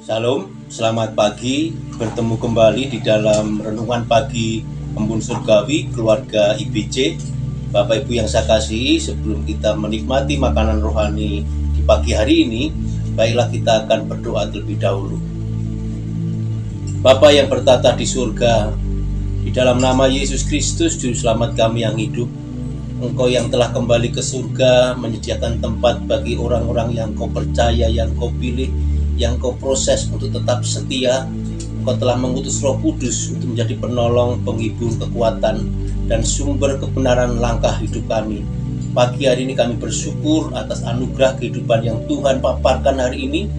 Shalom, selamat pagi. Bertemu kembali di dalam renungan pagi Embun Surgawi keluarga IBC. Bapak Ibu yang saya kasihi, sebelum kita menikmati makanan rohani di pagi hari ini, baiklah kita akan berdoa terlebih dahulu. Bapa yang bertata di surga, di dalam nama Yesus Kristus, Juru Selamat kami yang hidup, Engkau yang telah kembali ke surga, menyediakan tempat bagi orang-orang yang Kau percaya, yang Kau pilih, yang Kau proses untuk tetap setia. Engkau telah mengutus Roh Kudus untuk menjadi penolong, penghibur, kekuatan, dan sumber kebenaran langkah hidup kami. Pagi hari ini kami bersyukur atas anugerah kehidupan yang Tuhan paparkan hari ini.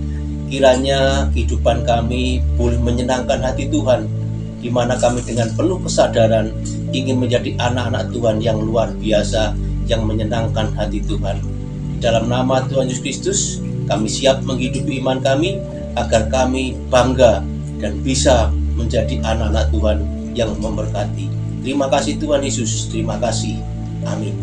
Kiranya kehidupan kami boleh menyenangkan hati Tuhan, di mana kami dengan penuh kesadaran ingin menjadi anak-anak Tuhan yang luar biasa, yang menyenangkan hati Tuhan. Di dalam nama Tuhan Yesus Kristus, kami siap menghidupi iman kami agar kami bangga dan bisa menjadi anak-anak Tuhan yang memberkati. Terima kasih Tuhan Yesus, terima kasih. Amin.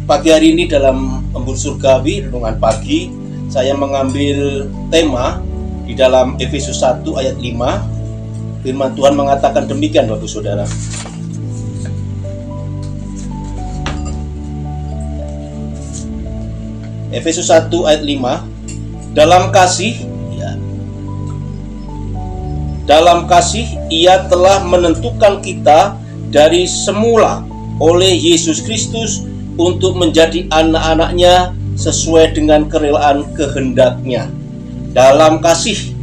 Pagi hari ini dalam Embun Surgawi, renungan pagi, saya mengambil tema di dalam Efesus 1 ayat 5. Firman Tuhan mengatakan demikian, Bapak Saudara. Efesus 1 ayat 5. Dalam kasih Ia telah menentukan kita dari semula oleh Yesus Kristus untuk menjadi anak-anaknya sesuai dengan kerelaan kehendak-Nya. Dalam kasih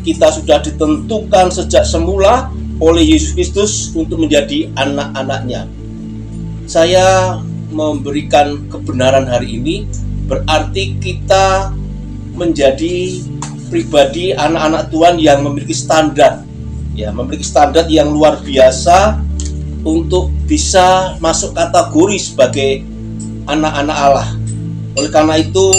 kita sudah ditentukan sejak semula oleh Yesus Kristus untuk menjadi anak-anaknya. Saya memberikan kebenaran hari ini berarti kita menjadi pribadi anak-anak Tuhan yang memiliki standar, memiliki standar yang luar biasa untuk bisa masuk kategori sebagai anak-anak Allah. Oleh karena itu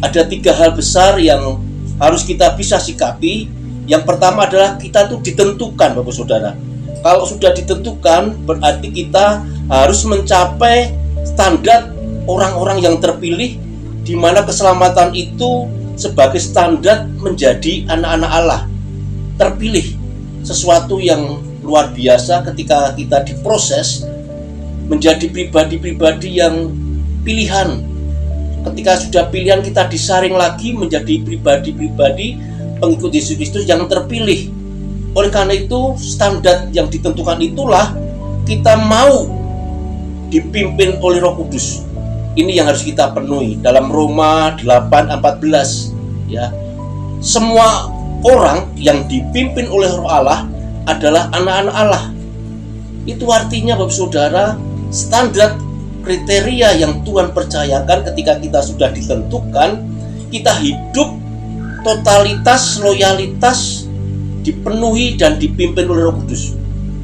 ada 3 hal besar yang harus kita bisa sikapi. Yang pertama adalah kita tuh ditentukan, Bapak Saudara. Kalau sudah ditentukan berarti kita harus mencapai standar orang-orang yang terpilih, di mana keselamatan itu sebagai standar menjadi anak-anak Allah terpilih. Sesuatu yang luar biasa ketika kita diproses menjadi pribadi-pribadi yang pilihan. Ketika sudah pilihan, kita disaring lagi menjadi pribadi-pribadi pengikut Yesus Kristus yang terpilih. Oleh karena itu, standar yang ditentukan itulah kita mau dipimpin oleh Roh Kudus. Ini yang harus kita penuhi. Dalam Roma 8:14, semua orang yang dipimpin oleh Roh Allah adalah anak-anak Allah. Itu artinya, Bapak Saudara, standar kriteria yang Tuhan percayakan ketika kita sudah ditentukan, kita hidup totalitas, loyalitas dipenuhi dan dipimpin oleh Roh Kudus.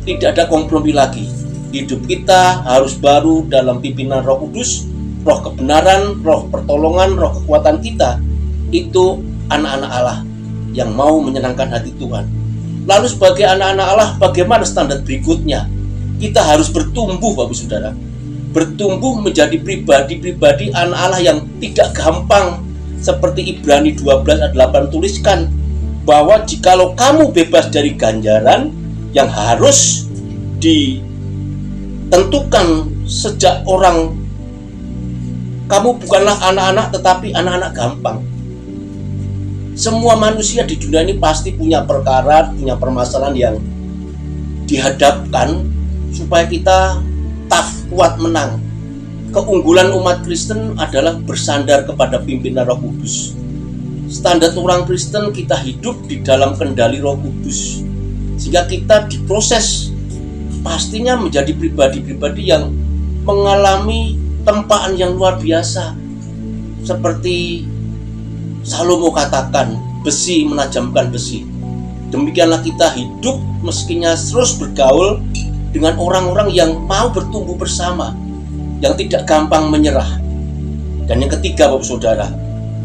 Tidak ada kompromi lagi. Hidup kita harus baru dalam pimpinan Roh Kudus, Roh kebenaran, Roh pertolongan, Roh kekuatan kita. Itu anak-anak Allah yang mau menyenangkan hati Tuhan. Lalu sebagai anak-anak Allah, bagaimana standar berikutnya? Kita harus bertumbuh, Bapak Saudara. Bertumbuh menjadi pribadi-pribadi anak Allah yang tidak gampang. Seperti Ibrani 12 ayat 8 tuliskan, bahwa jikalau kamu bebas dari ganjaran yang harus ditentukan sejak orang, kamu bukanlah anak-anak tetapi anak-anak gampang. Semua manusia di dunia ini pasti punya perkara, punya permasalahan yang dihadapkan supaya kita tough, kuat, menang. Keunggulan umat Kristen adalah bersandar kepada pimpinan Roh Kudus. Standar orang Kristen, kita hidup di dalam kendali Roh Kudus, sehingga kita diproses pastinya menjadi pribadi-pribadi yang mengalami tempaan yang luar biasa. Seperti Salomo katakan, besi menajamkan besi. Demikianlah kita hidup meskinya terus bergaul dengan orang-orang yang mau bertumbuh bersama, yang tidak gampang menyerah. Dan yang ketiga, Bapak Saudara,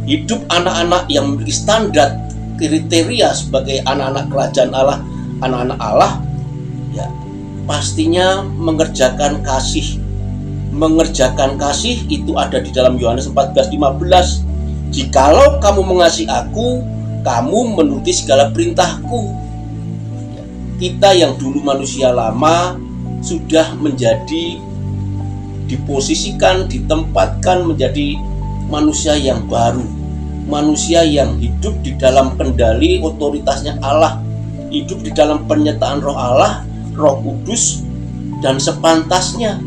hidup anak-anak yang memiliki standar kriteria sebagai anak-anak kerajaan Allah, anak-anak Allah, pastinya mengerjakan kasih. Mengerjakan kasih itu ada di dalam Yohanes 14:15. Jikalau kamu mengasihi aku, kamu menuruti segala perintahku. Kita yang dulu manusia lama sudah menjadi diposisikan, ditempatkan menjadi manusia yang baru, manusia yang hidup di dalam kendali otoritasnya Allah, hidup di dalam penyertaan Roh Allah, Roh Kudus, dan sepantasnya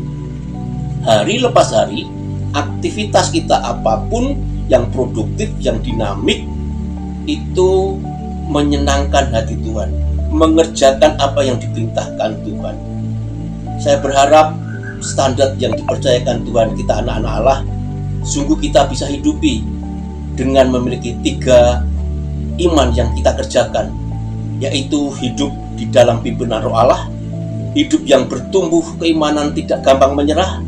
hari lepas hari aktivitas kita apapun yang produktif, yang dinamik, itu menyenangkan hati Tuhan, mengerjakan apa yang diperintahkan Tuhan. Saya berharap standar yang dipercayakan Tuhan kita anak-anak Allah, sungguh kita bisa hidupi dengan memiliki 3 iman yang kita kerjakan, yaitu hidup di dalam pimpinan Roh Allah, hidup yang bertumbuh keimanan tidak gampang menyerah,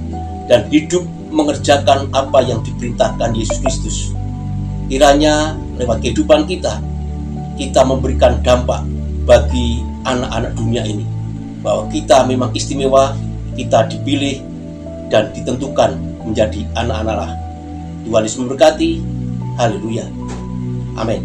dan hidup mengerjakan apa yang diperintahkan Yesus Kristus. Kiranya lewat kehidupan kita memberikan dampak bagi anak-anak dunia ini, bahwa kita memang istimewa, kita dipilih dan ditentukan menjadi anak-anak Allah. Tuhan Yesus memberkati. Haleluya. Amin.